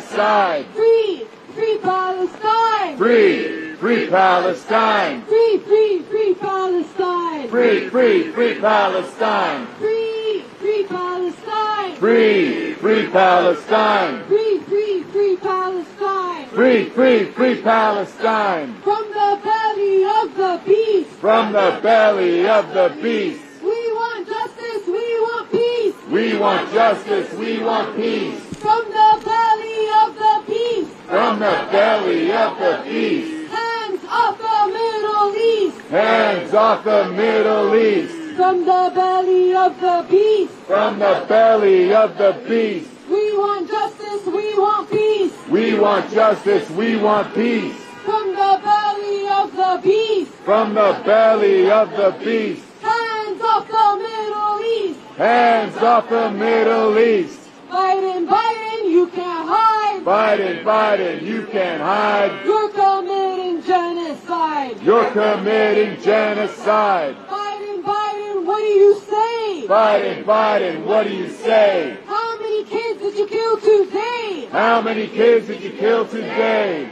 genocide. Free, free Palestine. Free, free Palestine. Free, free, free Palestine. Free, free, free Palestine. Free, free Palestine. Free, free Palestine. Free, free, free Palestine. Free, free, free Palestine. From the belly of the beast. From the belly of the beast. We want justice, we want peace. We want justice, we want peace. From the belly of the beast. From the belly of the beast. Hands off the Middle East. Hands off the Middle East. From the belly of the beast. From the belly of the beast. We want justice, we want peace. We want justice, we want peace. From the belly of the beast. From the belly of the beast. Hands off the Middle East. Hands off the Middle East. Biden, Biden, you can't hide. Biden, Biden, you can't hide. You're committing genocide. You're committing genocide. Biden, Biden, what do you say? Biden, Biden, what do you say? How many kids did you kill today? How many kids did you kill today?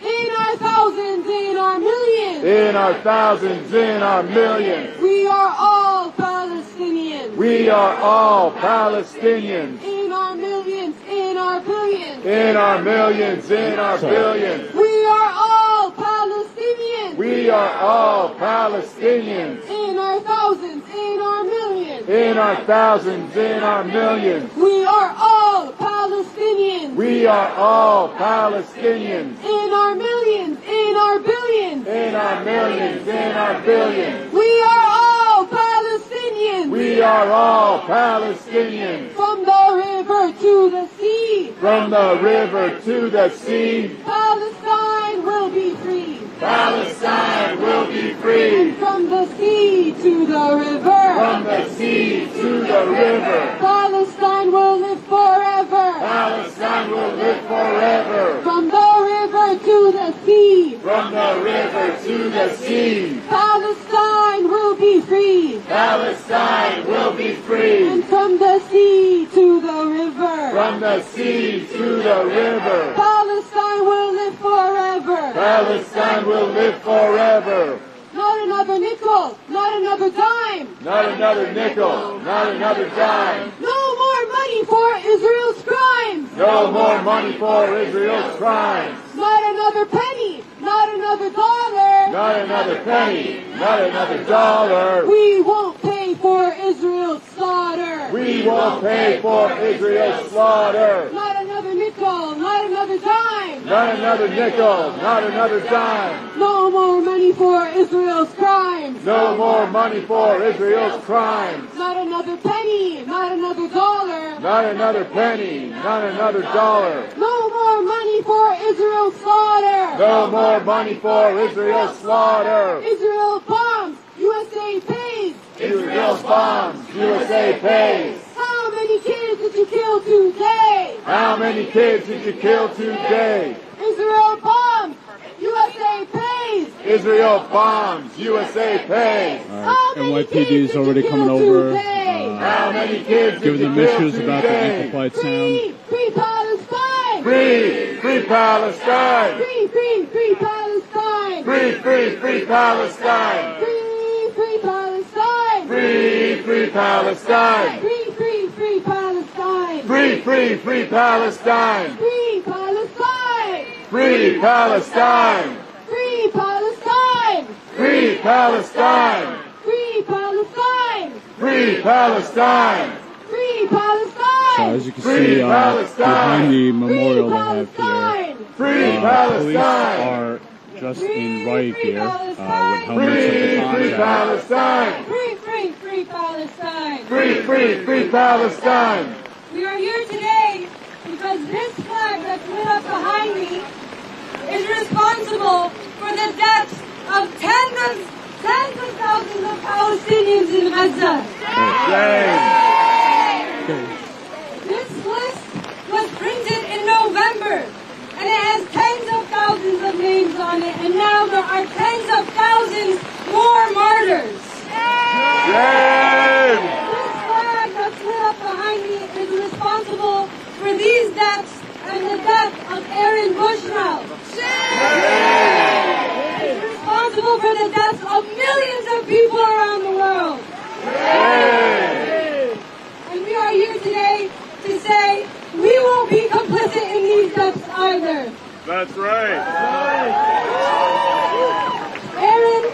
In our thousands, in our millions. In our thousands, in our millions. We are all Palestinians. We are all Palestinians. In our millions, in our billions. In our millions, in our billions. We are all Palestinians. We are all Palestinians. In our thousands, in our millions. In our thousands, in our millions. We are all Palestinians. We are all Palestinians. In our millions, in our billions. In our millions, in our billions. We are all Palestinians. We are all Palestinians. From the river to the sea. From the river to the sea. Palestine will be free. Palestine will be free. And from the sea to the river. From the sea to the river. Palestine will live forever. Palestine will live forever. From the river to the sea. From the river to the sea. Palestine will be free. Palestine will be free. And from the sea to the river. From the sea to the river. Palestine will live forever. Palestine will live forever. Not another nickel, not another dime. Not another nickel, not another dime. No more money for Israel's crimes. No more money for Israel's crimes. Not another penny, not another dollar. Not another penny, not another dollar. We won't pay for Israel's slaughter. We won't pay for Israel's slaughter. Not another nickel, not another dime. Not another nickel, not another dime. No more money for Israel's crimes. No more money for Israel's crimes. Not another penny, not another dollar. Not another penny, not another dollar. No more money for Israel's slaughter. No more money for Israel's slaughter. Israel bombs, USA pays. Israel bombs, USA pays. How many kids did you kill today? How many kids did you kill today? Israel bombs, USA pays. Israel bombs, USA pays. How many NYPD kids is did already you coming kill over, today? How many kids did giving you them kill issues about the today? amplified Free, sound. free Palestine. Free, free Palestine. Free, free, free Palestine. Free, free, free Palestine. Free, free Palestine. Free, free Palestine. Free, free, free Palestine. Free, free, free Palestine. Free Palestine. Free Palestine. Free Palestine. Free Palestine. Free Palestine. Free Palestine. Free Palestine. So as you can Free see, Palestine. behind the memorial Free they have here, Palestine. Free police Palestine. are just in riot gear with Free, helmets and Free, free batons out. Palestine. Free, free, free Palestine. Free, free, free Palestine. We are here today because this flag that's lit up behind me is responsible for the deaths of tens of thousands of Palestinians in Gaza. This list was printed in November, and it has tens of thousands of names on it, and now there are tens of thousands more martyrs. Yay! This flag that's lit up behind me is responsible for these deaths and the That's right. Aaron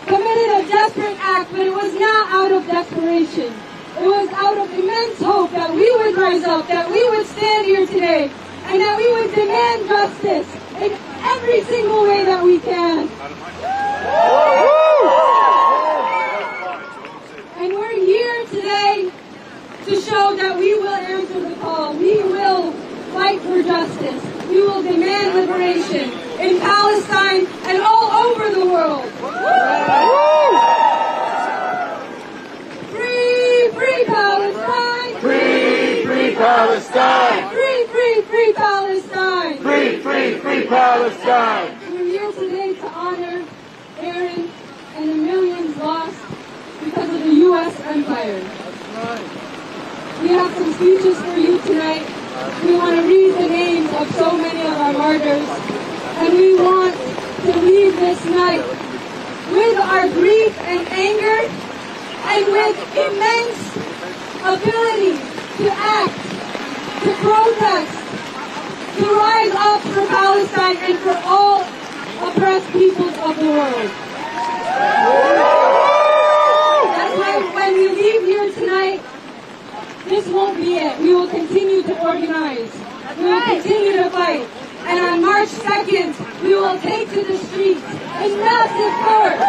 committed a desperate act, but it was not out of desperation. It was out of immense hope that we would rise up, that we would stand here today, and that we would demand justice in every single way that we can. And we're here today to show that we will answer the call. We will fight for justice. We will demand liberation in Palestine and all over the world. Free, free Palestine! Free, free Palestine! Free, free, free Palestine! Free, free, free Palestine! We're here today to honor Aaron and the millions lost because of the U.S. empire. We have some speeches for you tonight. We want to read the names of so many of our martyrs, and we want to leave this night with our grief and anger, and with immense ability to act, to protest, to rise up for Palestine and for all oppressed peoples of the world. That's why when we leave here tonight, this won't be it. We will continue to organize. We will continue to fight. And on March 2nd, we will take to the streets in massive force.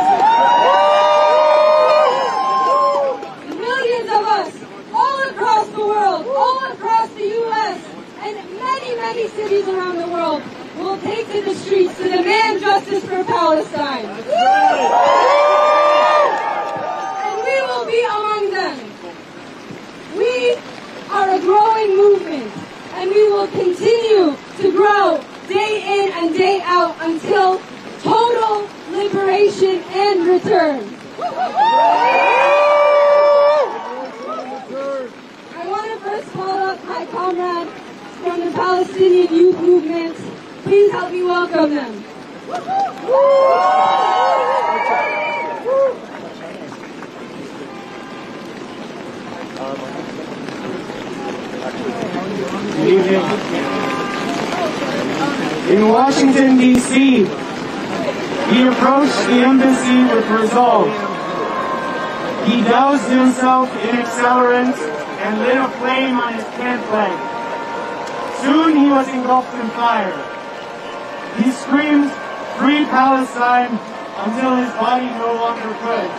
Millions of us, all across the world, all across the U.S., and many, many cities around the world, will take to the streets to demand justice for Palestine. And we will be among them. We are a growing movement, and we will continue to grow day in and day out until total liberation and return. I want to first call up my comrades from the Palestinian youth movement. Please help me welcome them. In Washington, D.C., he approached the embassy with resolve. He doused himself in accelerant and lit a flame on his pant leg. Soon he was engulfed in fire. He screamed, "Free Palestine," until his body no longer could.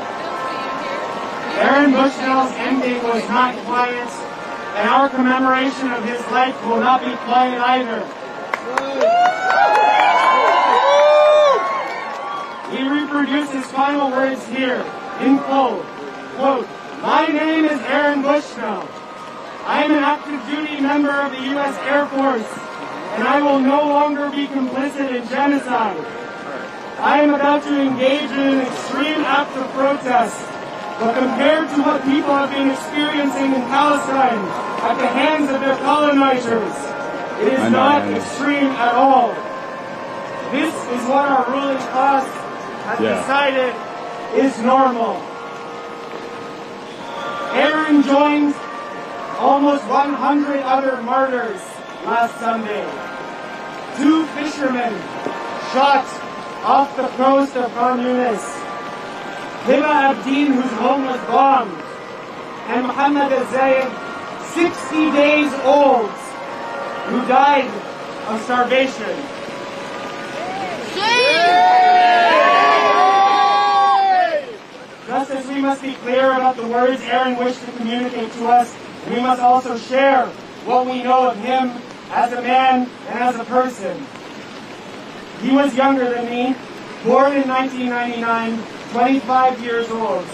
Aaron Bushnell's ending was not quiet, and our commemoration of his life will not be quiet either. He reproduced his final words here, in full. Quote, "My name is Aaron Bushnell. I am an active duty member of the U.S. Air Force, and I will no longer be complicit in genocide. I am about to engage in an extreme act of protest, but compared to what people have been experiencing in Palestine at the hands of their colonizers, it is not extreme at all. This is what our ruling class has decided is normal." Aaron joined almost 100 other martyrs last Sunday. 2 fishermen shot off the coast of Khan Yunis. Hiba Abdin, whose home was bombed, and Muhammad al-Zayed, 60 days old, who died of starvation. Just as we must be clear about the words Aaron wished to communicate to us, we must also share what we know of him as a man and as a person. He was younger than me, born in 1999, 25 years old.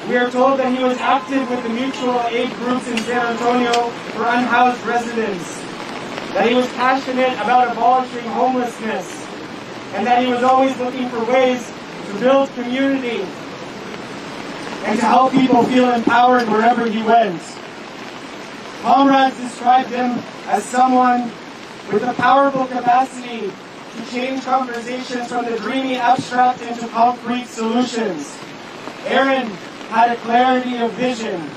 We are told that he was active with the mutual aid groups in San Antonio for unhoused residents, that he was passionate about abolishing homelessness, and that he was always looking for ways to build community and to help people feel empowered wherever he went. Comrades described him as someone with a powerful capacity to change conversations from the dreamy abstract into concrete solutions. Aaron had a clarity of vision,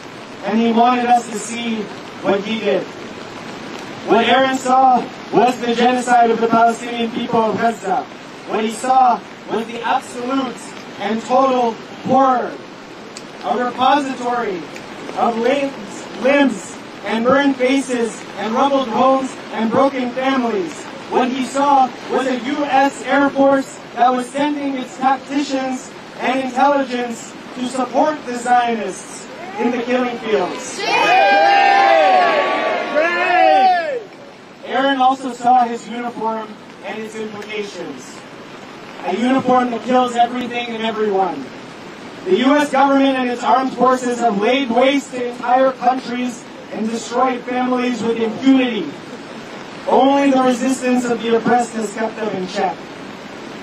and he wanted us to see what he did. What Aaron saw was the genocide of the Palestinian people of Gaza. What he saw was the absolute and total horror, a repository of limbs and burned faces and rubbled homes and broken families. What he saw was a U.S. Air Force that was sending its tacticians and intelligence to support the Zionists in the killing fields. Aaron also saw his uniform and its implications. A uniform that kills everything and everyone. The U.S. government and its armed forces have laid waste to entire countries and destroyed families with impunity. Only the resistance of the oppressed has kept them in check.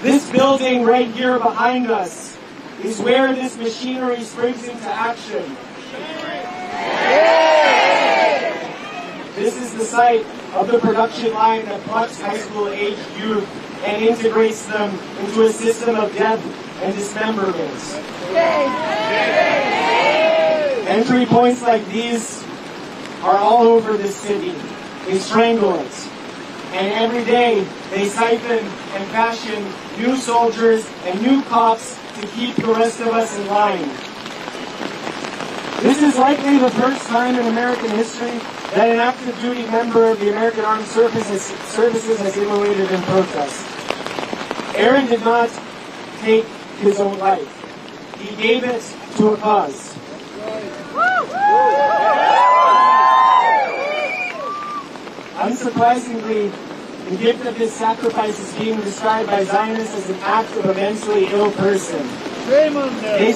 This building right here behind us is where this machinery springs into action. This is the site of the production line that plucks high school-aged youth and integrates them into a system of death and dismemberment. Entry points like these are all over this city. They strangle it. And every day they siphon and fashion new soldiers and new cops to keep the rest of us in line. This is likely the first time in American history that an active duty member of the American Armed Services has immolated in protest. Aaron did not take his own life. He gave it to a cause. Unsurprisingly, the gift of his sacrifice is being described by Zionists as an act of a mentally ill person. They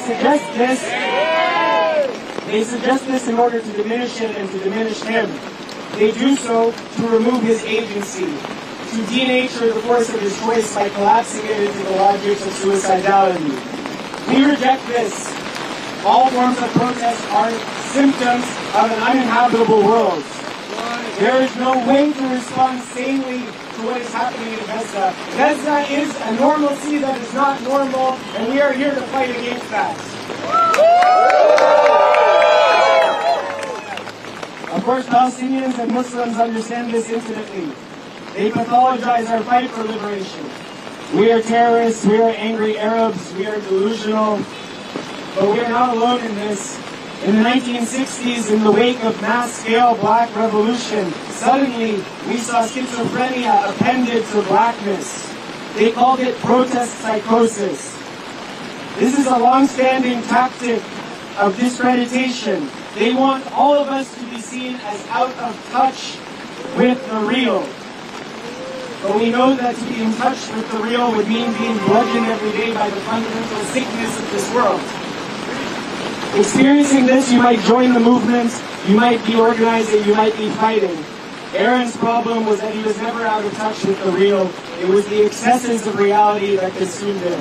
suggest this in order to diminish it and to diminish him. They do so to remove his agency, to denature the force of his choice by collapsing it into the logics of suicidality. We reject this. All forms of protest are symptoms of an uninhabitable world. There is no way to respond sanely to what is happening in Gaza. Gaza is a normalcy that is not normal, and we are here to fight against that. Of course, Palestinians and Muslims understand this intimately. They pathologize our fight for liberation. We are terrorists, we are angry Arabs, we are delusional, but we are not alone in this. In the 1960s, in the wake of mass-scale black revolution, suddenly we saw schizophrenia appended to blackness. They called it protest psychosis. This is a long-standing tactic of discreditation. They want all of us to be seen as out of touch with the real. But we know that to be in touch with the real would mean being bludgeoned every day by the fundamental sickness of this world. Experiencing this, you might join the movement, you might be organizing, you might be fighting. Aaron's problem was that he was never out of touch with the real. It was the excesses of reality that consumed him.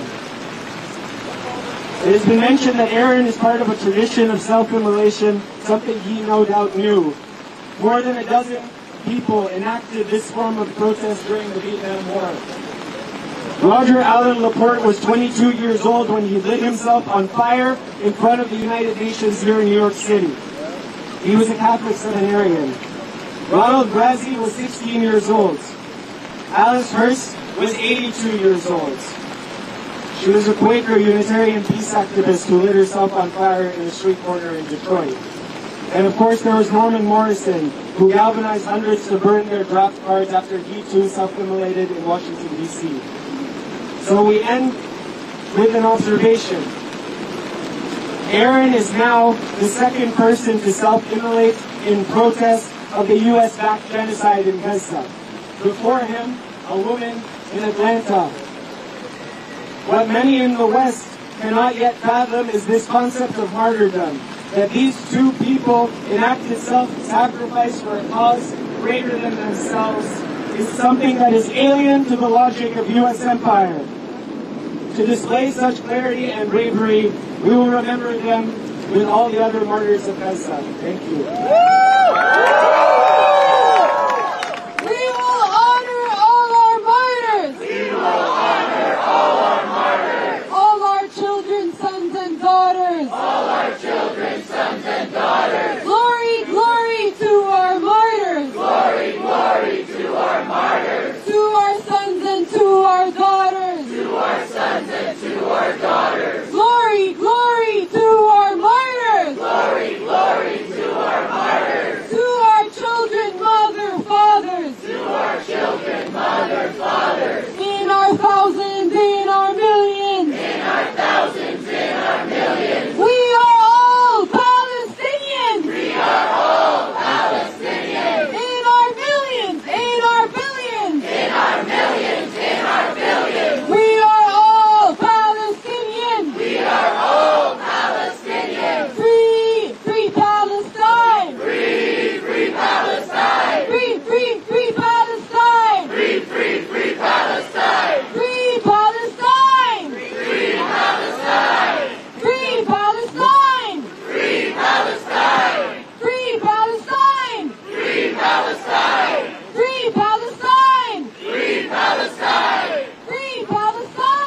It has been mentioned that Aaron is part of a tradition of self-immolation, something he no doubt knew. More than a dozen people enacted this form of protest during the Vietnam War. Roger Allen Laporte was 22 years old when he lit himself on fire in front of the United Nations here in New York City. He was a Catholic seminarian. Ronald Brazzi was 16 years old. Alice Hurst was 82 years old. She was a Quaker Unitarian peace activist who lit herself on fire in a street corner in Detroit. And of course there was Norman Morrison, who galvanized hundreds to burn their draft cards after he too self-immolated in Washington, D.C. So we end with an observation. Aaron is now the second person to self-immolate in protest of the U.S.-backed genocide in Gaza. Before him, a woman in Atlanta. What many in the West cannot yet fathom is this concept of martyrdom, that these two people enacted self-sacrifice for a cause greater than themselves is something that is alien to the logic of U.S. empire. To display such clarity and bravery, we will remember them with all the other martyrs of Gaza. Thank you. We will honor all our martyrs. We will honor all our martyrs. All our children, sons and daughters. All our children, sons and daughters. Glory, glory to our martyrs. Glory, glory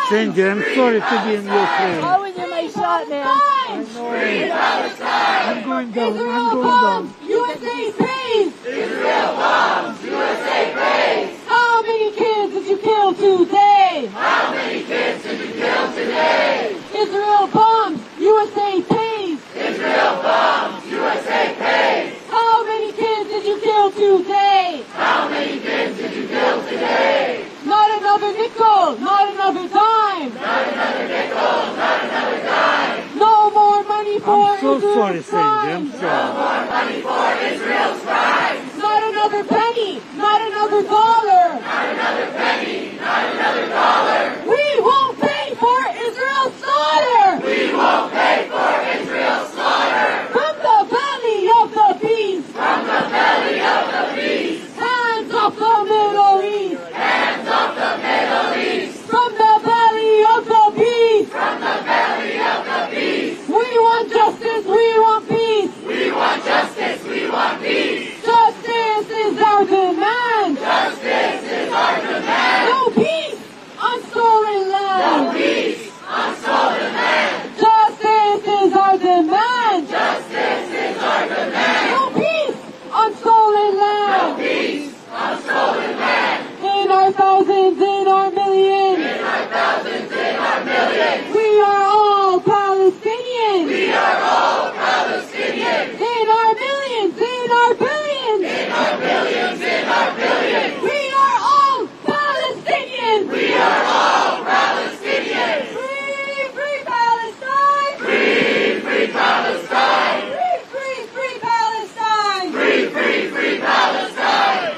Sandy, I'm sorry to be in your frame. How is it my shot, man? I know. I'm going down. Israel I'm going bombs! down. USA pays! Israel bombs! USA pays! How many kids did you kill today? How many kids did you kill today? Israel bombs! USA pays! Israel bombs! USA pays! How many kids did you kill today? How many kids did you kill today? Not another nickel! Not another dime! Not another nickel! Not another dime! No more money for I'm so Israel's sorry, Sandy. I'm crimes! sorry. More money for Israel's crimes! Not another penny! Not another dollar! Not another penny! Not another dollar! We won't pay for Israel's slaughter! We won't pay for Israel's slaughter! From the belly of the beast! From the belly of the beast! Hands off the Middle East! Hands off the Middle East! From the belly of the beast! From the belly of the beast! We want justice, we want peace! We want justice, we want peace! Justice is our demand! Justice is our demand! No peace on stolen land! No peace on stolen land! Justice is our demand! Justice is our demand! No peace on stolen No land! peace on stolen land! In our thousands, in our millions, In our thousands, in our millions! we are all Palestinians! We are all Palestinians! In our millions, in our billions, In our billions, in our billions! we are all Palestinians! We are all Palestinians! Free, free Palestine! Free, free Palestine! Free, free, free Palestine! Free, free, free Palestine!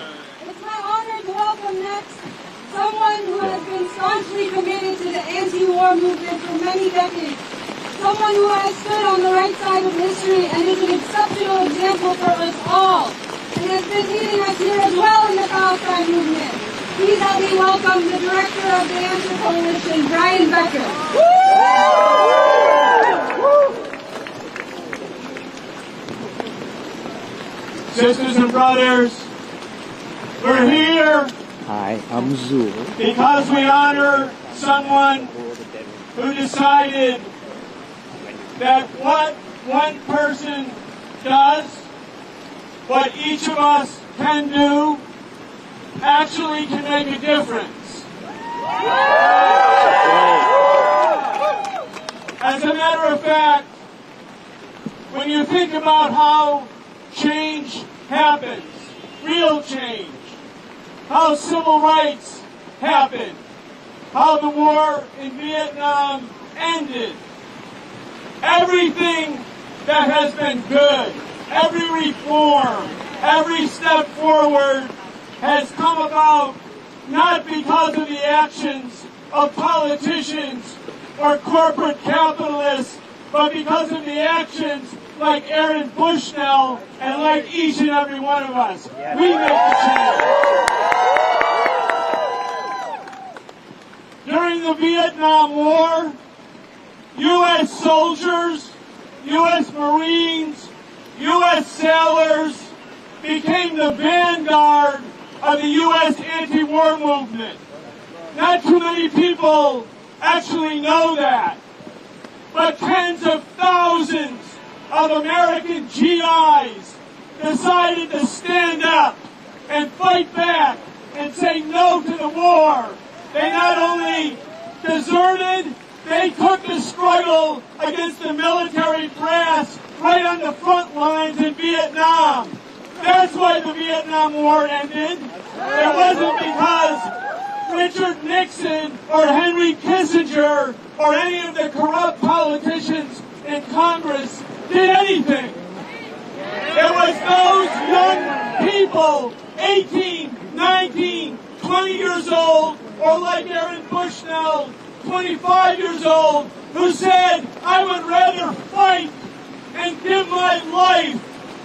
It's my honor to welcome next someone who has been staunchly committed to the anti-war movement for many decades. Someone who has stood on the right side of history and is an exceptional example for us all, and has been leading us here as well in the Palestine movement. Please help me welcome the director of the Answer Coalition, Brian Becker. Sisters and brothers, we're here Hi, I'm Zul. because we honor someone who decided that what one person does, what each of us can do, actually can make a difference. As a matter of fact, when you think about how change happens, real change, how civil rights happened, how the war in Vietnam ended, everything that has been good, every reform, every step forward has come about not because of the actions of politicians or corporate capitalists, but because of the actions like Aaron Bushnell and like each and every one of us. We make the change. During the Vietnam War, U.S. soldiers, U.S. Marines, U.S. sailors became the vanguard of the U.S. anti-war movement. Not too many people actually know that, but tens of thousands of American GIs decided to stand up and fight back and say no to the war. They not only deserted, they took the struggle against the military brass right on the front lines in Vietnam. That's why the Vietnam War ended. It wasn't because Richard Nixon or Henry Kissinger or any of the corrupt politicians in Congress did anything. It was those young people, 18, 19, 20 years old, or like Aaron Bushnell, 25 years old, who said, I would rather fight and give my life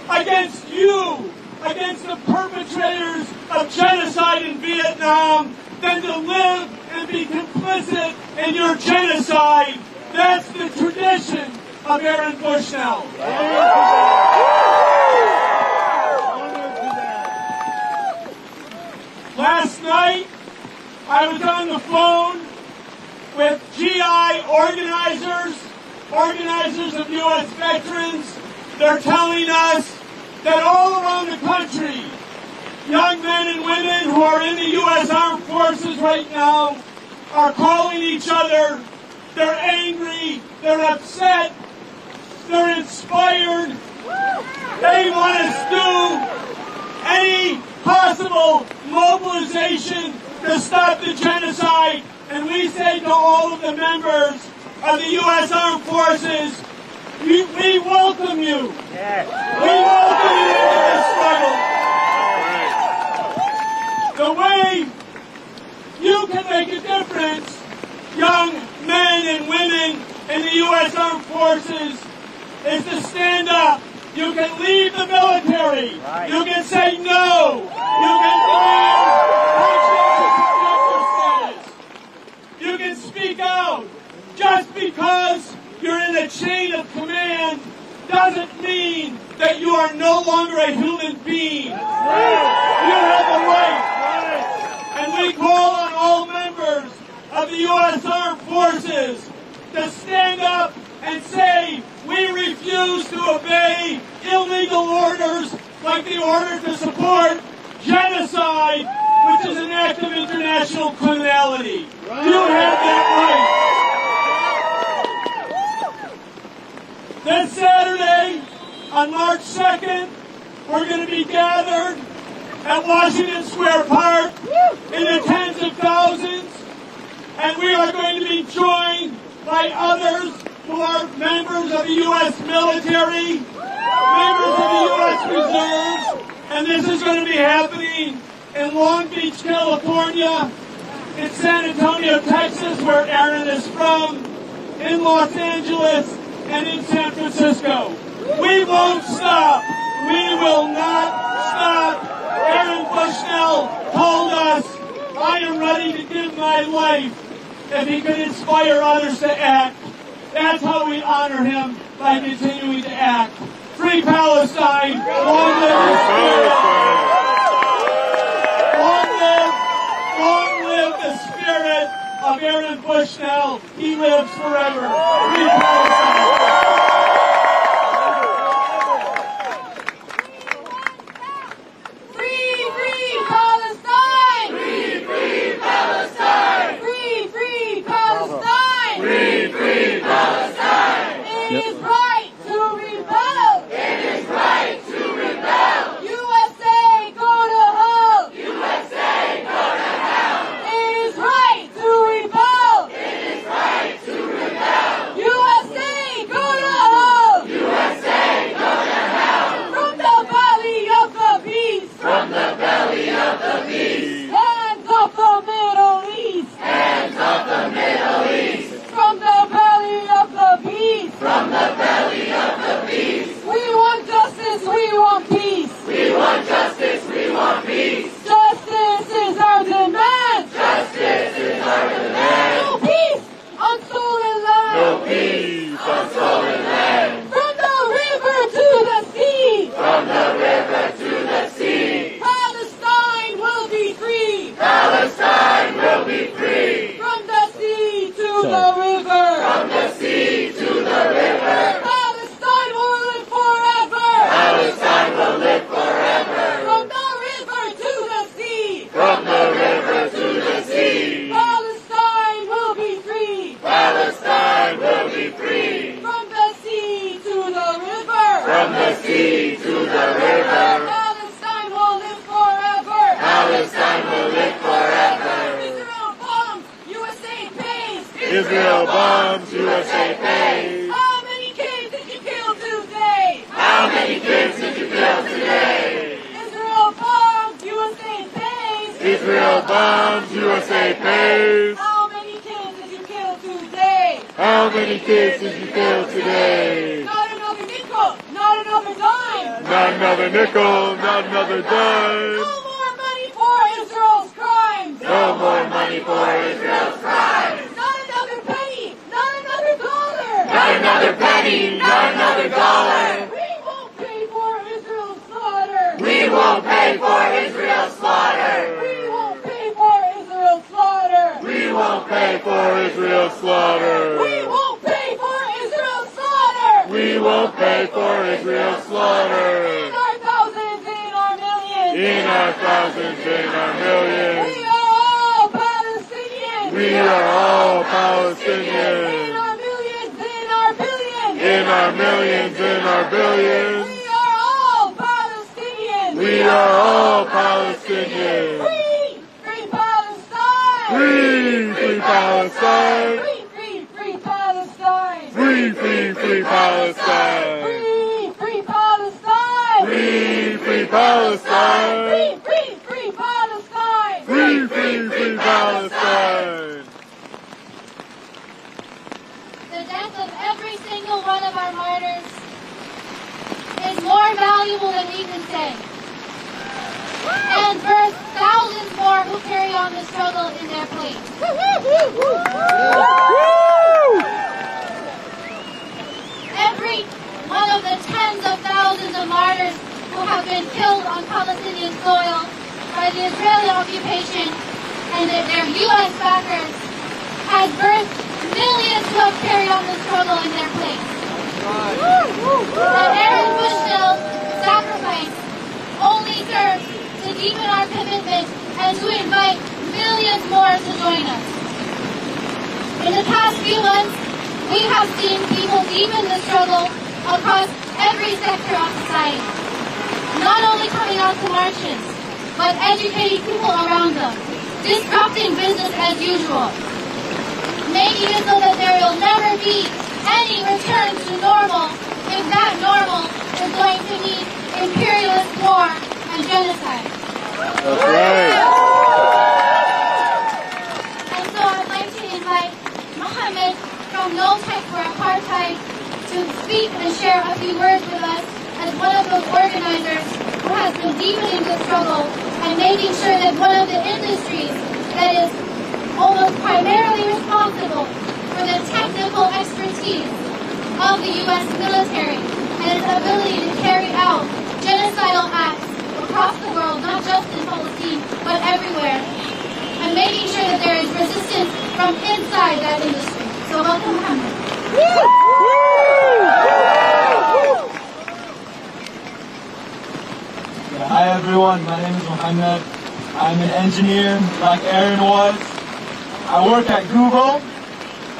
against you, against the perpetrators of genocide in Vietnam, than to live and be complicit in your genocide. That's the tradition of Aaron Bushnell. Last night, I was on the phone with GI organizers of U.S. veterans. They're telling us that all around the country, young men and women who are in the U.S. Armed Forces right now are calling each other. They're angry. They're upset. They're inspired. They want us to do any possible mobilization to stop the genocide. And we say to all of the members of the U.S. Armed Forces, we welcome you. We welcome you into this struggle. The way you can make a difference, young men and women in the U.S. Armed Forces, is to stand up. You can leave the military. You can say no. You can demand conscientious objector status. You can speak out. Just because you're in a chain of command doesn't mean that you are no longer a human being. You have a right. And we call on all members of the U.S. Armed Forces to stand up and say, we refuse to obey illegal orders like the order to support genocide, which is an act of international criminality. You have that right. This Saturday, on March 2nd, we're going to be gathered at Washington Square Park in the tens of thousands, and we are going to be joined by others who are members of the U.S. military, members of the U.S. Reserves, and this is going to be happening in Long Beach, California, in San Antonio, Texas, where Aaron is from, in Los Angeles, and in San Francisco. We won't stop. We will not stop. Aaron Bushnell told us, I am ready to give my life if he could inspire others to act. That's how we honor him, by continuing to act. Free Palestine! Long live the spirit! Long live the spirit of Aaron Bushnell. He lives forever. Free Palestine! Israel bombs, USA pays. How many kids did you kill today? How many kids did you kill today? Israel bombs, USA pays. Israel bombs, USA pays. How many kids did you kill today? How many kids did you kill today? Not another nickel, not another dime. Not another nickel, not another dime. No more money for Israel's crimes. No more money for Israel's crimes. Not another penny, Not another dollar. We won't pay for Israel's slaughter. We won't pay for Israel's slaughter. We won't pay for Israel's slaughter. We won't pay pay for Israel's slaughter. We won't pay for Israel's slaughter. We won't pay for Israel's slaughter. In our thousands, in our millions. In our thousands, in our millions. We are all Palestinians. We are all Palestinians. In our millions, in our billions. In our millions, in our billions. We are all Palestinians. We are all Palestinians. Free, free Palestine. Free, free Palestine. Free, free, free Palestine. Free, free, free Palestine. Free, free Palestine. Free, free Palestine. Free, free, free Palestine. Free, free, free Palestine. The death of every single one of our martyrs is more valuable than we can say, and birth thousands more who carry on the struggle in their place. Every one of the tens of thousands of martyrs who have been killed on Palestinian soil by the Israeli occupation and their U.S. backers has birthed millions who have carried on the struggle in their place. And Aaron Bushnell's sacrifice only serves to deepen our commitment and to invite millions more to join us. In the past few months, we have seen people deepen the struggle across every sector of society, not only coming out to marches, but educating people around them, disrupting business as usual, making it so that there will never be any return to normal if that normal is going to mean imperialist war and genocide. That's right. And so I'd like to invite Mohammed from No Tech for Apartheid to speak and share a few words with us as one of those organizers who has been deepening the struggle and making sure that one of the industries that is almost primarily responsible for the technical expertise of the U.S. military and its ability to carry out genocidal acts across the world, not just in Palestine, but everywhere, and making sure that there is resistance from inside that industry. So welcome, Mohammed. Hi everyone, my name is Mohammed. I'm an engineer like Aaron was. I work at Google,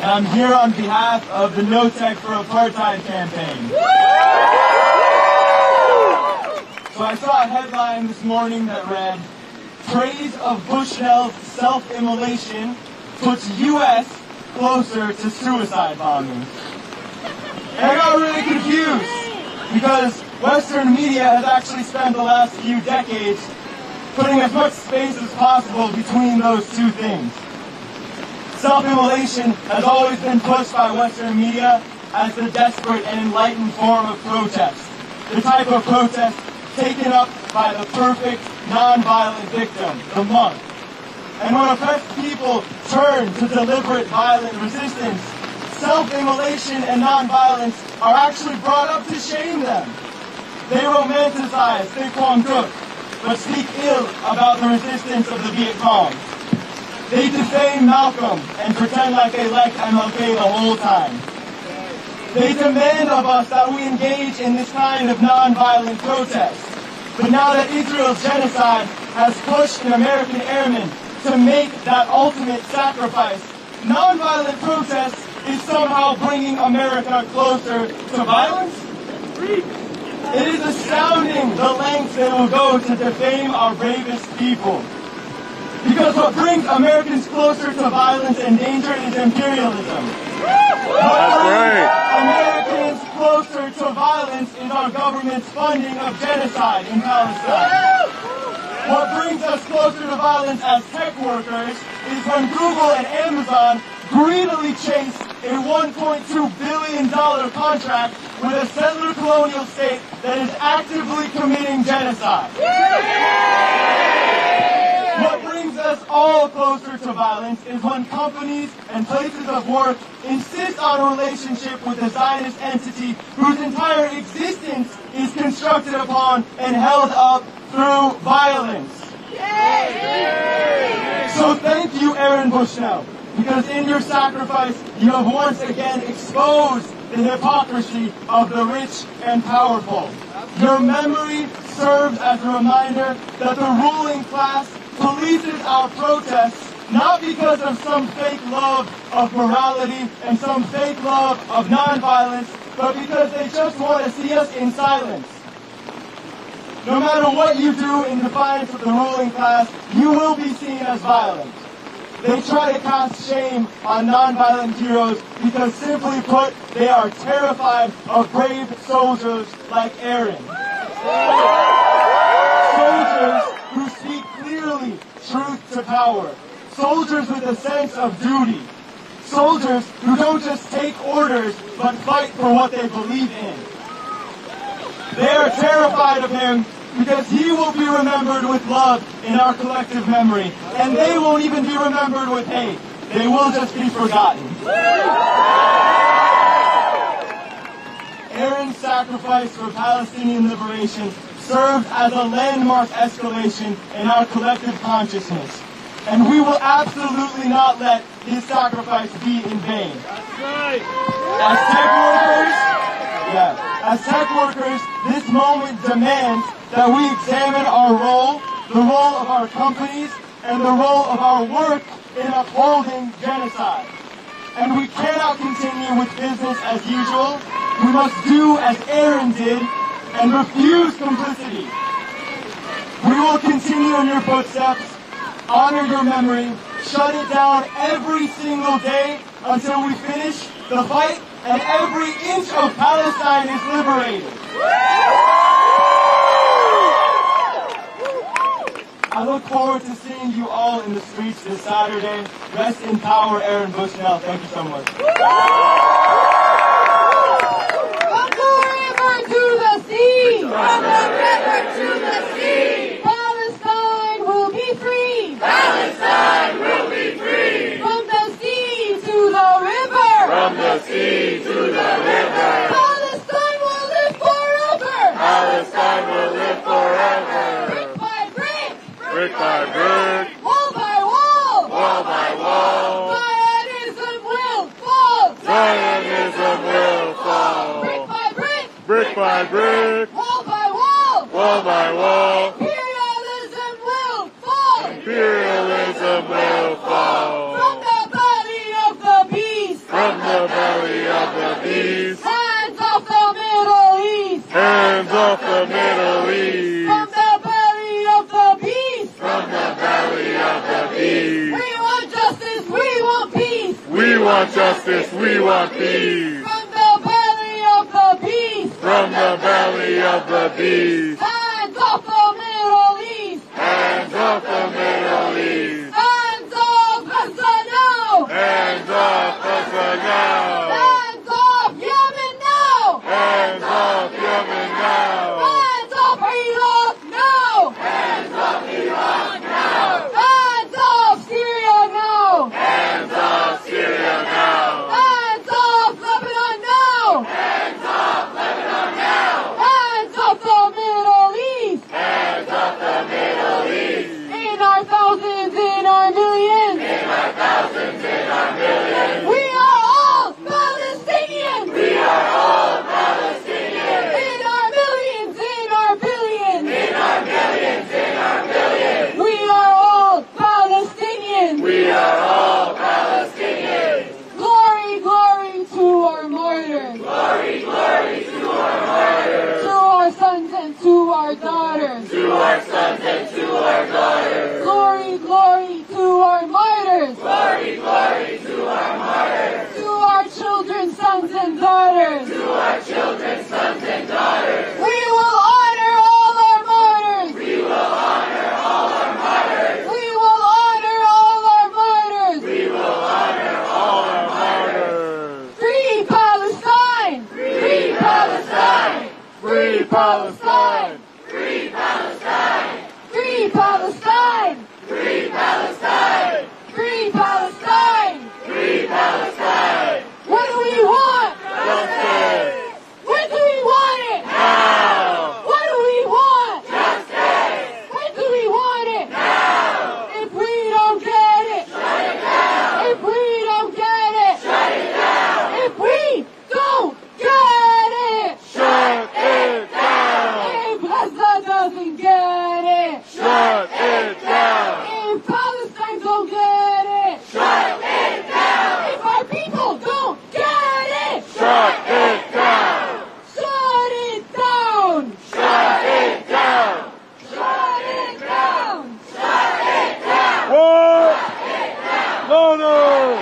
and I'm here on behalf of the No Tech for Apartheid campaign. So I saw a headline this morning that read, "Praise of Bushnell's self-immolation puts U.S. closer to suicide bombings." And I got really confused, because Western media has actually spent the last few decades putting as much space as possible between those two things. Self-immolation has always been pushed by Western media as the desperate and enlightened form of protest, the type of protest taken up by the perfect, non-violent victim, the monk. And when oppressed people turn to deliberate violent resistance, self-immolation and non-violence are actually brought up to shame them. They romanticize Thich Quang Duc, but speak ill about the resistance of the Viet Cong. They defame Malcolm and pretend like they liked MLK the whole time. They demand of us that we engage in this kind of non-violent protest. But now that Israel's genocide has pushed an American airman to make that ultimate sacrifice, non-violent protest is somehow bringing America closer to violence? It is astounding the lengths they will go to defame our bravest people. Because what brings Americans closer to violence and danger is imperialism. What brings Americans closer to violence is our government's funding of genocide in Palestine. What brings us closer to violence as tech workers is when Google and Amazon greedily chase a $1.2 billion contract with a settler colonial state that is actively committing genocide. What brings us all closer to violence is when companies and places of work insist on a relationship with a Zionist entity whose entire existence is constructed upon and held up through violence. So thank you, Aaron Bushnell. because in your sacrifice, you have once again exposed the hypocrisy of the rich and powerful. Your memory serves as a reminder that the ruling class polices our protests not because of some fake love of morality and some fake love of nonviolence, but because they just want to see us in silence. No matter what you do in defiance of the ruling class, you will be seen as violent. They try to cast shame on nonviolent heroes because, simply put, they are terrified of brave soldiers like Aaron. Soldiers who speak clearly truth to power. Soldiers with a sense of duty. Soldiers who don't just take orders, but fight for what they believe in. They are terrified of him because he will be remembered with love in our collective memory, and they won't even be remembered with hate. They will just be forgotten. Aaron's sacrifice for Palestinian liberation served as a landmark escalation in our collective consciousness, and we will absolutely not let his sacrifice be in vain. That's right. As tech workers, this moment demands that we examine our role, the role of our companies, and the role of our work in upholding genocide. And we cannot continue with business as usual. We must do as Aaron did and refuse complicity. We will continue in your footsteps, honor your memory, shut it down every single day until we finish the fight and every inch of Palestine is liberated. I look forward to seeing you all in the streets this Saturday. Rest in power, Aaron Bushnell. Thank you so much. From the river to the sea! From the river to the sea! Palestine will be free! Palestine will be free! From the sea to the river! From the sea to the river! Palestine will live forever! Palestine will live forever! Brick by brick! Brick by brick! Wall by wall! Wall by wall! Zionism will fall! Zionism will fall! Brick by brick! Brick by brick! Wall by wall! Wall by wall! Imperialism will fall! Imperialism will fall! From the belly of the beast! From the belly of the beast! Hands off the Middle East! Hands off the Middle East! From the belly of the beast! From the belly of the beast! We want justice, we want peace! We want justice, we want peace! From the belly of the beast! From the belly of the beast! Hands off the Middle East! Hands off the Middle East! Hands off Gaza now! Hands off Gaza now! Hands off Yemen now! Hands off Yemen now! Hands off Iraq now! Hands off Iraq now! Hands off Syria now! Hands off Syria now! Hands off Lebanon now! Hands off Lebanon now! Hands off the Middle East! Hands off the Middle East! In our thousands, in our millions! In our thousands, in our millions! We are all Palestinians! We are all Palestinians! In our millions, in our billions! In our millions, in our billions! We are all Palestinians! We are all Palestinians! Glory, glory to our martyrs! Glory, glory to our martyrs! To our sons and to our daughters! To our sons and to our daughters! Glory, glory to our martyrs! Glory, glory to our martyrs! To our children, sons and daughters! To our children, sons and daughters! We will honor all our martyrs! We will honor all our martyrs! We will honor all our martyrs! We will honor all our martyrs! Free Palestine! Free Palestine! Free Palestine! Free Palestine! Free Palestine! Free Palestine! Free Palestine! Free Palestine! What do we want? Justice! When do we want it? Now! Slaughter!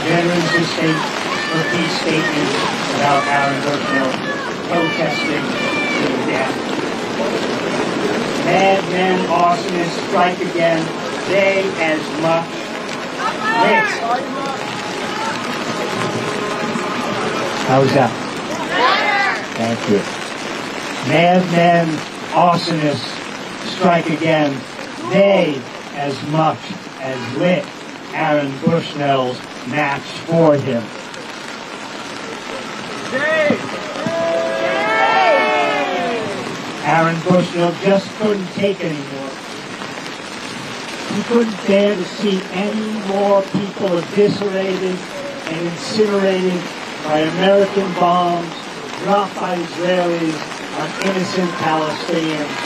Veterans Estate for peace statement about Aaron Bushnell protesting to the death. Madmen, arsonists strike again. They as much lit. How's that? Thank you. Madmen, arsonists strike again. They as much as lit Aaron Bushnell's match for him. Aaron Bushnell just couldn't take anymore. He couldn't bear to see any more people eviscerated and incinerated by American bombs dropped by Israelis on innocent Palestinians.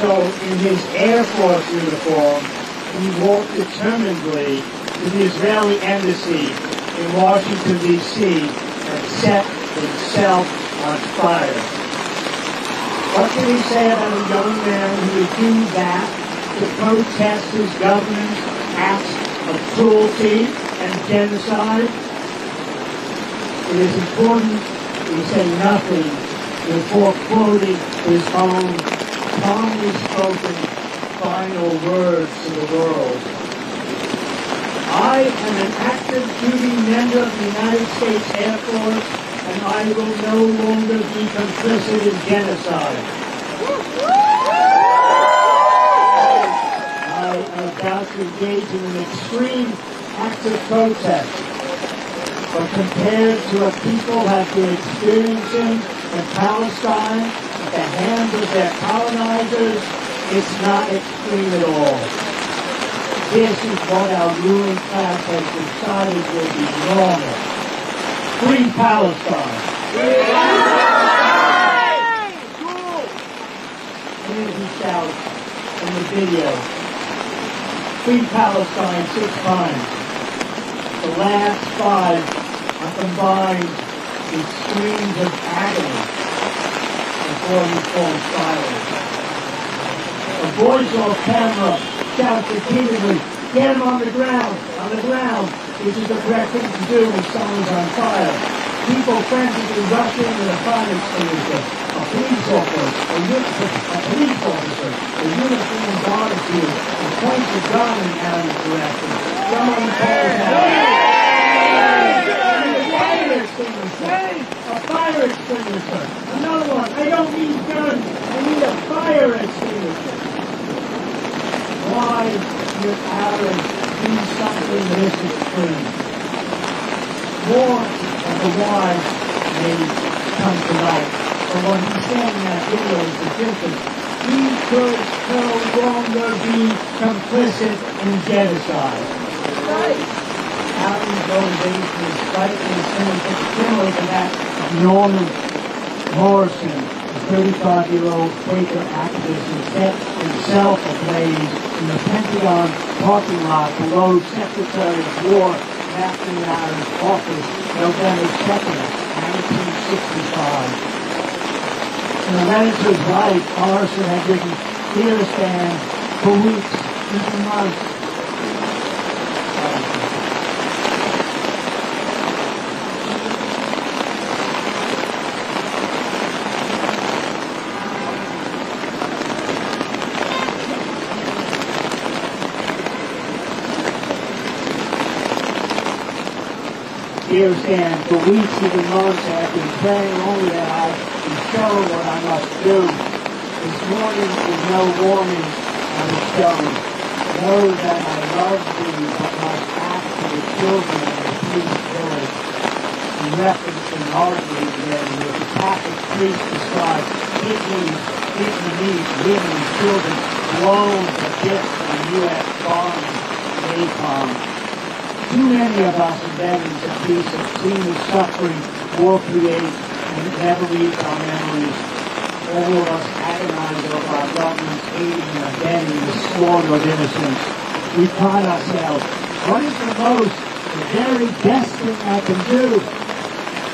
So in his Air Force uniform, he walked determinedly to the Israeli embassy in Washington, D.C. and set himself on fire. What can he say about a young man who would do that to protest his government's acts of cruelty and genocide? It is important he say nothing before quoting his own calmly spoken final words to the world. I am an active duty member of the United States Air Force, and I will no longer be complicit in genocide. I am about to engage in an extreme act of protest, but compared to what people have been experiencing in Palestine at the hands of their colonizers, it's not extreme at all. This is what our ruling class has decided will be normal. Free Palestine! Free Palestine! Here's he shouts in the video. Free Palestine 6 times. The last 5 are combined with screams of agony before he falls silent. A voice off camera shouts repeatedly, "Get him on the ground, which is the correct thing to do when someone's on fire. People frantically rush in with a fire extinguisher. A police officer, a uniformed guard appears and points a gun in Aaron's direction. Someone calls out, a fire extinguisher! Another one, I don't need guns, I need a fire extinguisher! Why would Aaron do something this extreme? More of the whys may come to light. But what he's saying in that video is the difference. He could no longer be complicit in genocide. Aaron's motivation is slightly similar to that of Norman Morrison, a 35-year-old Quaker activist who set himself ablaze in the Pentagon parking lot below Secretary of War Matthew Aaron's office November 2nd, 1965. In a letter to his wife, Morrison had written, "Here stand for weeks, even months." Here stand for weeks, even months, I have been praying only that I can show what I must do. This morning is no warning. on the stone. Know that I love thee, but must act for the children of the priest's village. In reference to Martyrs, then, where the Catholic priest describes Vietnamese women and children blown to bits in U.S. bombs and napalm. Too many of us in veterans of peace have seen the suffering war creates, and it never leaves our memories. All of us agonize over our government's aiding and abetting the slaughter of innocents. We pride ourselves. What is the most, the very best thing I can do?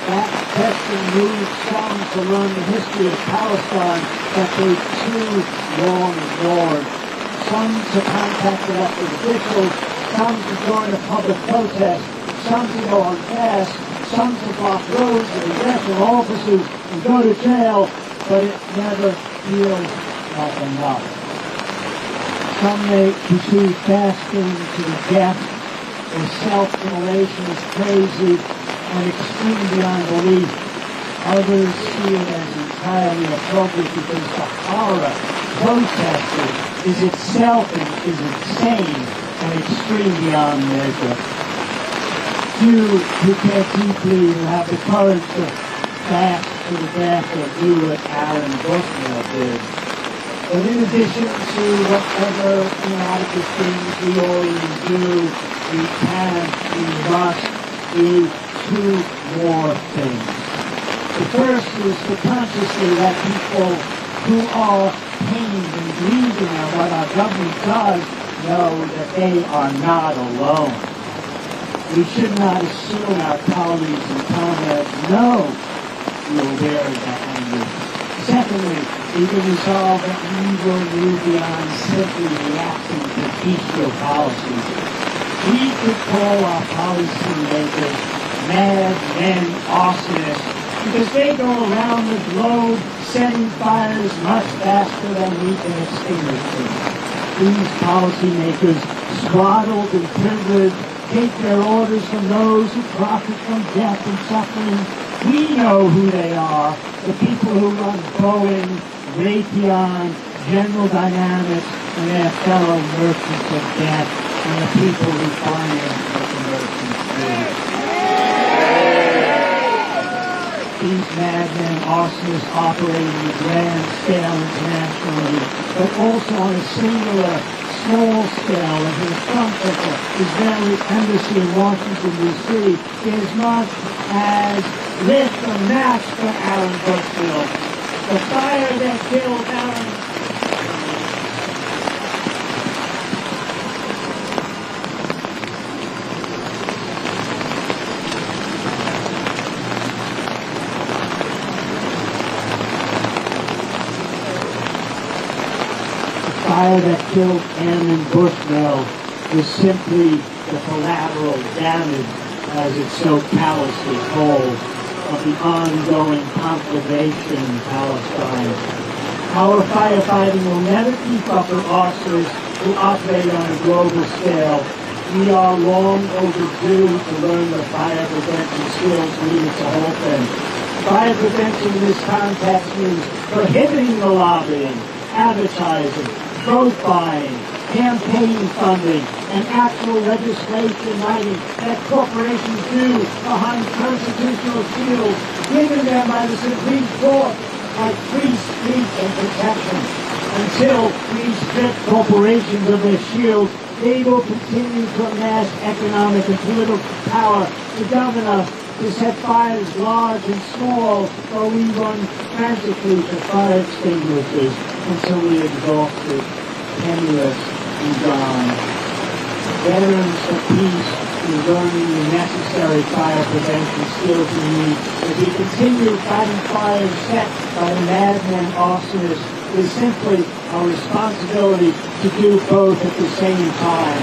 That testing moves some to learn the history of Palestine that they too long ignored. Some to contact elected officials, some to join a public protest, some to go on fast, some to block roads and arrest their officers and go to jail, but it never feels like enough. Some may pursue fasting to the death, or self-immolation is crazy and extreme beyond belief. Others see it as entirely appropriate because the horror protested is itself is insane and extreme beyond measure. Few who care deeply who have the courage to fast to the death or do what Aaron Bushnell did. But in addition to whatever inadequate things we already do, we can, we must do two more things. The first is to consciously let people who are pained and grieving at what our government does know that they are not alone. We should not assume our colleagues and comrades know we are aware of that language. Secondly, we can resolve that we will move beyond simply reacting to bestial policies. We could call our policy makers mad men arsonists because they go around the globe setting fires much faster than we can extinguish them. These policymakers, swaddled and privileged, take their orders from those who profit from death and suffering. We know who they are, the people who run Boeing, Raytheon, General Dynamics, and their fellow merchants of death, and the people who finance what the merchants do. These madmen arsonists operate on a grand scale internationally, but also on a singular, small scale at the front of the Israeli embassy in Washington, D.C., inasmuch as lit a match for Aaron Bushnell. The fire that killed Aaron. The fire that killed Aaron Bushnell was simply the collateral damage, as it's so callously called, of the ongoing conflagration in Palestine. Our firefighting will never keep up with arsonists who operate on a global scale. We are long overdue to learn the fire prevention skills needed to halt them. Fire prevention in this context means prohibiting the lobbying, advertising, vote buying, campaign funding, and actual legislation writing that corporations do behind constitutional shields given them by the Supreme Court like free speech and protection. Until we strip corporations of their shields, they will continue to amass economic and political power to govern us, to set fires large and small, while we run frantically to fire extinguishers until we are exhausted, penniless, and gone. Veterans of peace is learning the necessary fire prevention skills we need as we continue fighting fires set by the madmen arsonists. It is simply our responsibility to do both at the same time.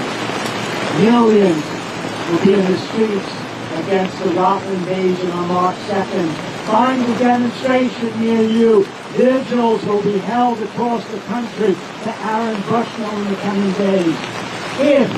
Millions will be in the streets against the rotten invasion on March 2nd. Find a demonstration near you. Vigils will be held across the country to Aaron Bushnell in the coming days. If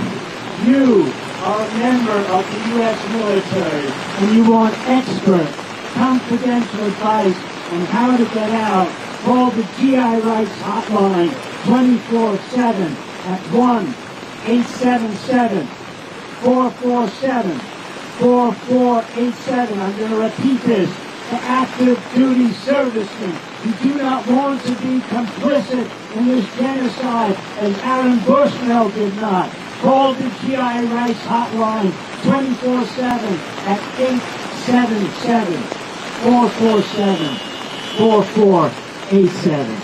you are a member of the U.S. military and you want expert, confidential advice on how to get out, call the GI Rights Hotline 24/7 at 1-877-447-4487. I'm going to repeat this. To active duty servicemen who do not want to be complicit in this genocide, as Aaron Bushnell did not. Call the GI Rights Hotline 24/7 at 877-447-4487.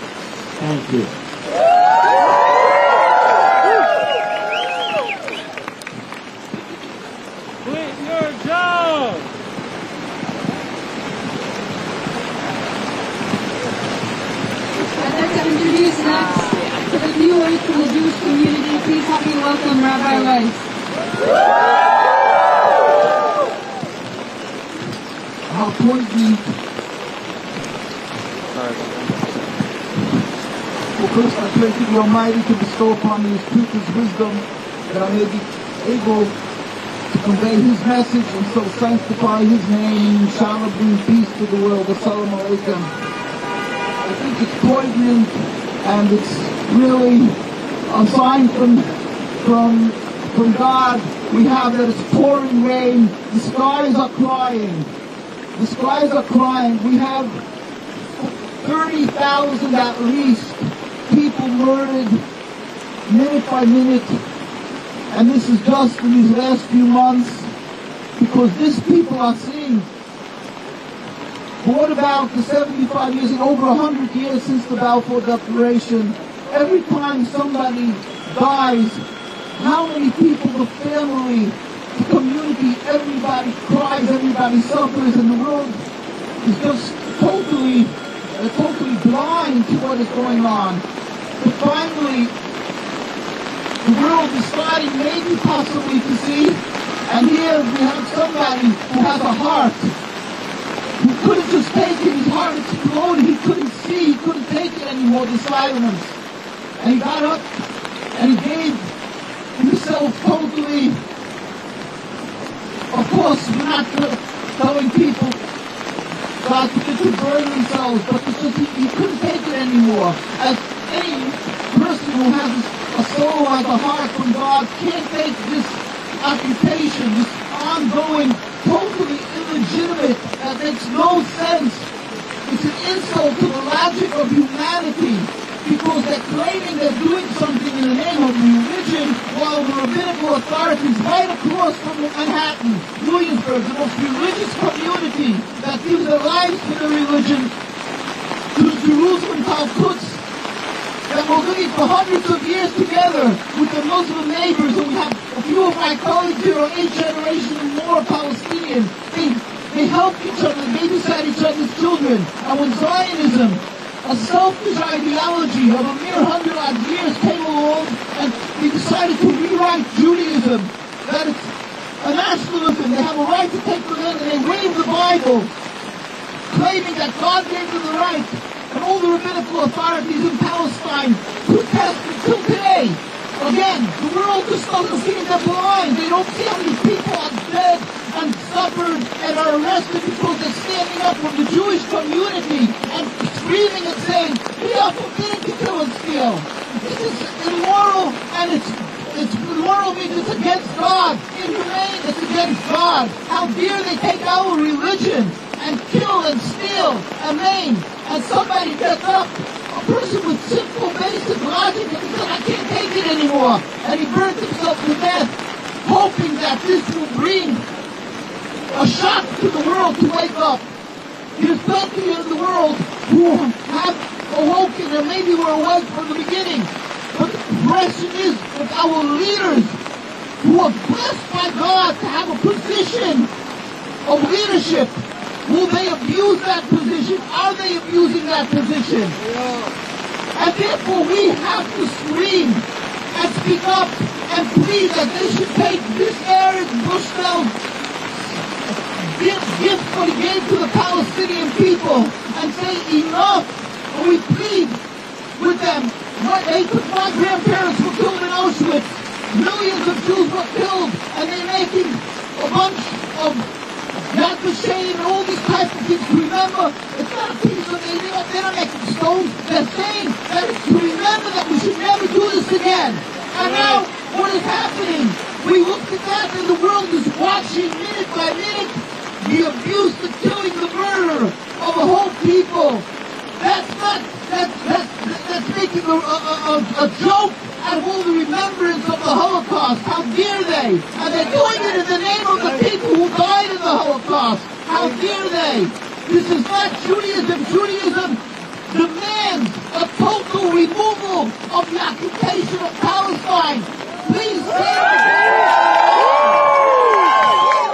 Thank you. Quit your job! I'd like to introduce next to the viewers from the Jewish community. Please help me welcome Rabbi Rice. How poignant. Well, first I pray to the Almighty to bestow upon me His people's wisdom, that I may be able to convey His message and so sanctify His name and shall bring peace to the world. Assalamu alaikum. I think it's poignant and it's really a sign from God. We have that it's pouring rain. The skies are crying. The skies are crying. We have 30,000 at least people murdered minute by minute. And this is just in these last few months because these people are seeing. What about the 75 years and over 100 years since the Balfour Declaration? Every time somebody dies, how many people, the family, the community, everybody cries, everybody suffers, and the world is just totally blind to what is going on. But finally, the world is starting maybe possibly to see, and here we have somebody who has a heart, who couldn't just take it, his heart exploded, he couldn't see, he couldn't take it anymore, the silence. And he got up and he gave himself totally. Of course, we're not telling people God to burn themselves, but it's just he couldn't take it anymore. As any person who has a soul, has a heart from God, can't take this occupation, this ongoing, totally illegitimate, that makes no sense. It's an insult to the logic of humanity, because they're claiming they're doing something in the name of religion, while the rabbinical authorities right across from Manhattan, Williamsburg, the most religious community that gives their lives to the religion, to the Jerusalem Talmuds, that will live for hundreds of years together with their Muslim neighbors, and we have a few of my colleagues here are 8th generation and more Palestinians. They help each other, they babysat each other's children. And when Zionism, a selfish ideology of a mere 100-odd years, came along and they decided to rewrite Judaism, that it's a nationalism, they have a right to take the land, and they wave the Bible, claiming that God gave them the right. And all the rabbinical authorities in Palestine protest until today. Again, the world just doesn't see it, they're blind. They don't see how many people are dead and suffered and are arrested because they're standing up from the Jewish community and screaming and saying, we are forbidden to kill and steal. This is immoral, and it's immoral means it's against God. Inhumane, it's against God. How dare they take our religion and kill and steal and maim? And somebody gets up, a person with simple, basic logic, and he says, I can't take it anymore. And he burns himself to death, hoping that this will bring a shock to the world to wake up. There's plenty in the world who have awoken and maybe were awake from the beginning. But the question is that our leaders who are blessed by God to have a position of leadership, will they abuse that position? Are they abusing that position? And therefore we have to scream and speak up and plead that they should take this Aaron Bushnell gift what he gave to the Palestinian people and say enough. And we plead with them. My grandparents were killed in Auschwitz. Millions of Jews were killed, and they're making a bunch of Yad Vashem and all these types of things. Remember, it's not a piece they're not making stones. They're saying that to remember that we should never do this again. And now, what is happening? We look at that and the world is watching minute by minute the abuse, the killing, the murder of a whole people. That's making a joke out of all the remembrance of the Holocaust. How dare they? And they're doing it in the name of the people who died in the Holocaust. How dare they? This is not Judaism. Judaism demands a total removal of the occupation of Palestine. Please save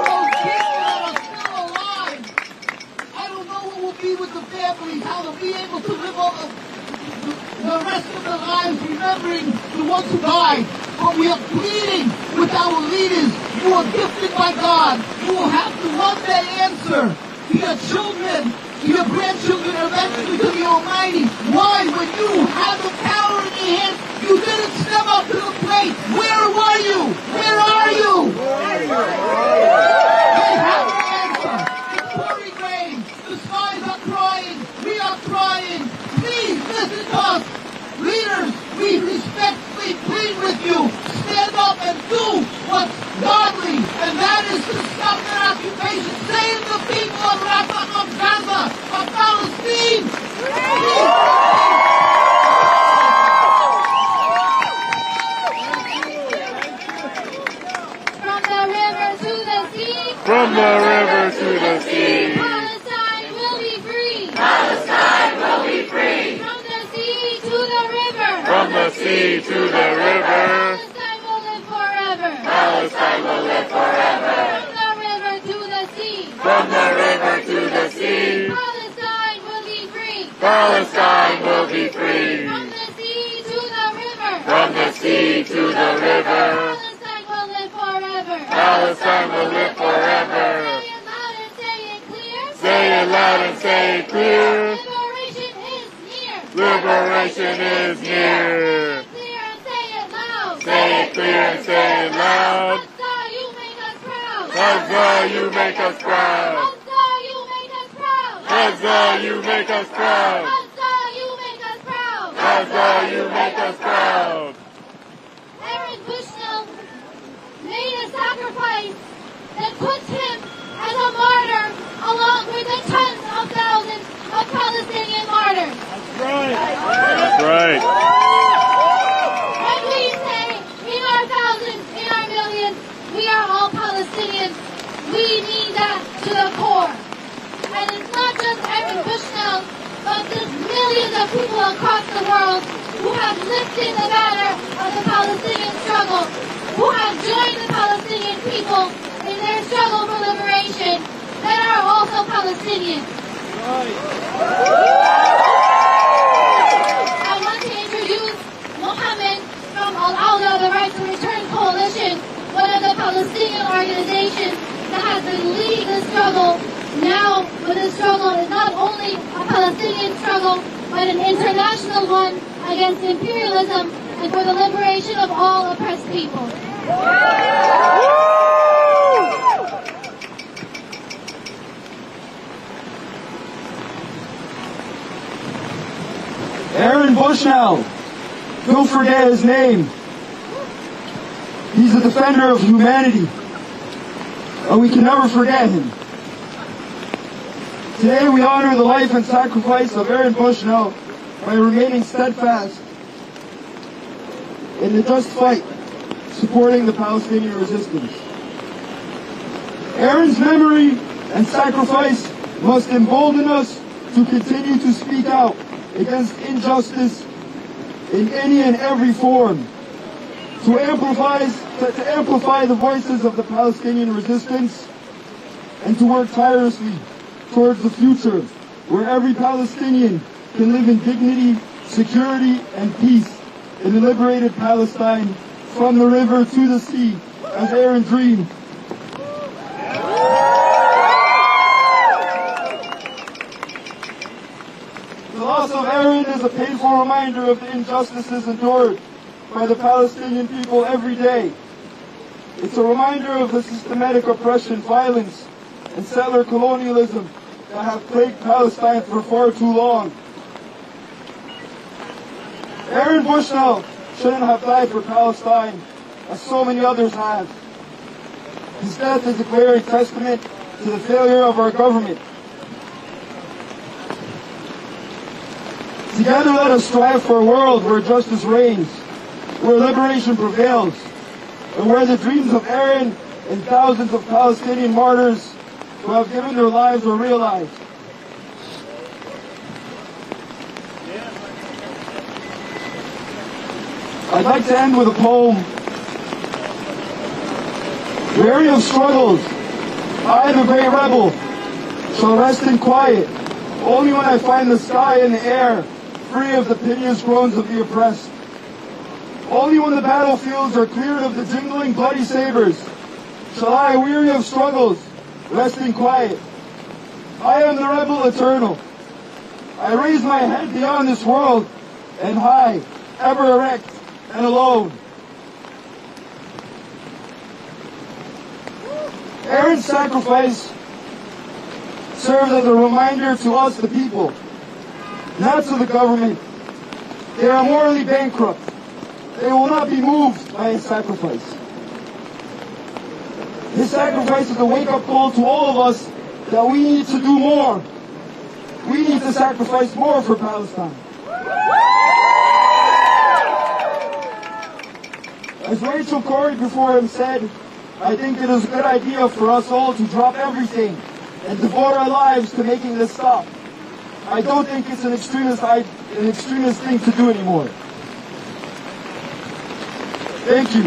those people that are still alive. I don't know what will be with the families, how they'll be able to live over the rest of their lives remembering the ones who died. But we are pleading with our leaders. You are gifted by God. You will have to one day answer to your children, to your grandchildren, and eventually to the Almighty. Why, when you had the power in your hands, you didn't step up to the plate? Where were you? Where are you? They have to answer. It's pouring rain. The skies are crying. We are crying. Please listen to us. Leaders, we respectfully plead with you. Stand up and do what's godly, and that is to stop their occupation. Save the people of Rafah, of Gaza, of Palestine. From the river to the sea. From the river to the sea. Palestine will be free. Palestine will be free. From the sea to the river. From the sea to the river. Palestine will live forever. Palestine will live forever. From the river to the sea. From the river to the sea. Palestine will be free. Palestine will be free. From the sea to the river. From the sea to the river. Palestine will live forever. Palestine will live forever. Say it loud and say it clear. Say it loud and say it clear. Liberation is near. Liberation is near. Clear and say it loud. Say it clear and say it loud. Gaza, you make us proud. Gaza, you make us proud. Gaza, you make us proud. Gaza, you make us proud. Gaza, you make us proud. Gaza, you make us proud. Aaron Bushnell made a sacrifice that puts him as a martyr along with the tens of thousands of Palestinian martyrs. That's right. When we say in our thousands, in our millions, we are all Palestinians, we mean that to the core. And it's not just Aaron Bushnell, but there's millions of people across the world who have lifted the banner of the Palestinian struggle, who have joined the Palestinian people in their struggle for liberation, that are also Palestinians. I want to introduce Mohammed from Al-Awda, the Right to Return Coalition, one of the Palestinian organizations that has been leading the struggle. Now, but the struggle is not only a Palestinian struggle, but an international one against imperialism and for the liberation of all oppressed people. Aaron Bushnell. Don't forget his name. He's a defender of humanity. And we can never forget him. Today we honor the life and sacrifice of Aaron Bushnell by remaining steadfast in the just fight supporting the Palestinian resistance. Aaron's memory and sacrifice must embolden us to continue to speak out against injustice in any and every form, to amplify the voices of the Palestinian resistance, and to work tirelessly towards the future where every Palestinian can live in dignity, security, and peace in a liberated Palestine from the river to the sea, as Aaron dreamed. The loss of Aaron is a painful reminder of the injustices endured by the Palestinian people every day. It's a reminder of the systematic oppression, violence, and settler colonialism that have plagued Palestine for far too long. Aaron Bushnell shouldn't have died for Palestine, as so many others have. His death is a glaring testament to the failure of our government. Together let us strive for a world where justice reigns, where liberation prevails, and where the dreams of Aaron and thousands of Palestinian martyrs who have given their lives are realized. I'd like to end with a poem. Weary of struggles, I, the great rebel, shall rest in quiet, only when I find the sky and the air free of the piteous groans of the oppressed. Only when the battlefields are cleared of the jingling bloody sabers, shall I, weary of struggles, rest in quiet. I am the rebel eternal. I raise my head beyond this world, and high, ever erect, and alone. Aaron's sacrifice serves as a reminder to us, the people, not to the government. They are morally bankrupt. They will not be moved by his sacrifice. His sacrifice is a wake-up call to all of us that we need to do more. We need to sacrifice more for Palestine. As Rachel Corrie before him said, I think it is a good idea for us all to drop everything and devote our lives to making this stop. I don't think it's an extremist thing to do anymore. Thank you.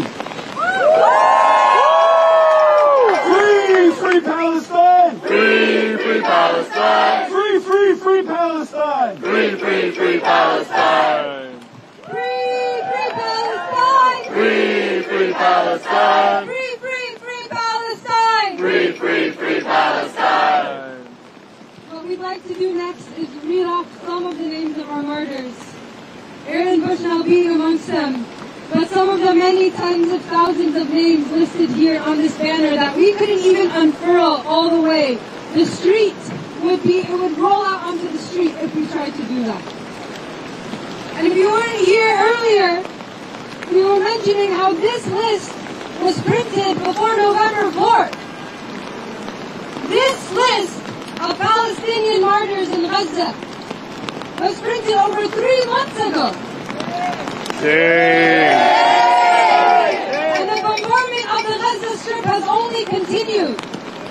Free, free Palestine! Free, free Palestine! Free, free, free Palestine! Free, free, free Palestine! Free, free Palestine! Free, free Palestine! Free, free, free Palestine! Free, free, free Palestine! What we'd like to do next is read off some of the names of our martyrs. Aaron Bushnell being amongst them. But some of the many tens of thousands of names listed here on this banner that we couldn't even unfurl all the way. The street would roll out onto the street if we tried to do that. And if you weren't here earlier, we were mentioning how this list was printed before November 4th. This list of Palestinian martyrs in Gaza was printed over 3 months ago. And the bombardment of the Gaza Strip has only continued.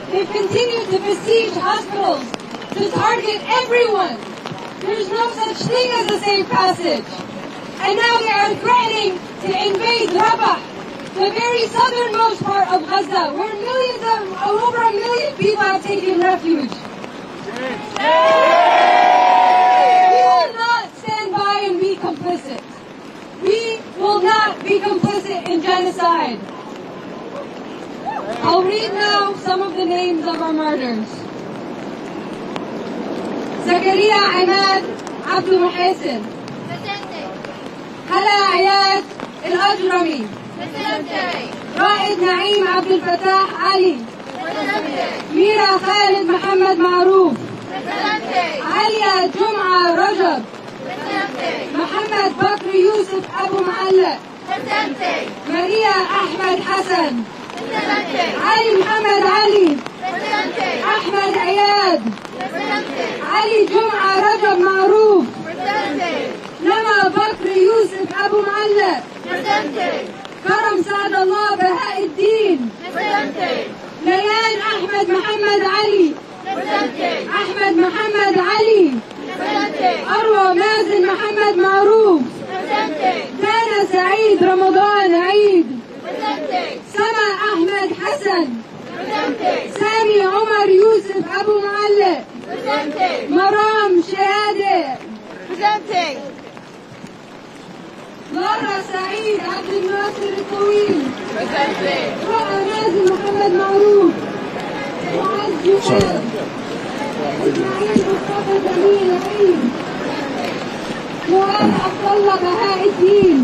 They've continued to besiege hospitals, to target everyone. There's no such thing as a safe passage. And now they are threatening to invade Rafah, the very southernmost part of Gaza, where over a million people have taken refuge. We will not stand by and be complicit. We will not be complicit in genocide. I'll read now some of the names of our martyrs. Zakaria Ahmad Abdul Hassan. Hala Ayad Al-Ajrami. Raed Naeem Abdul Fattah Ali. Mira Khalid Muhammad Maroof. Alia Jum'a Rajab. Muhammad Bakr Yusuf Abu Mualla. Maria Ahmed Hassan. Ali Muhammad Ali. Ahmed Ayad. Ali Jum'a Rajab Maroof. Lama Bakr Yusuf Abu Mualla. Karam Saadallah Bahauddin. Layan Ahmed Muhammad Ali. Ahmed Muhammad Ali. Arwa Mazen Muhammad Maroof. Dana Saeed Ramadan Eid. Sama Ahmed Hassan. Sami Omar Yusuf Abu Mualla. Maram Shahade. Lara Saeed Abdul Nasir Tawil. Ra'a Mazen Muhammad Maroof. Muaz Juhail. إسماعيل مصطفى جميل عيد. فؤاد عبد الله بهاء الدين.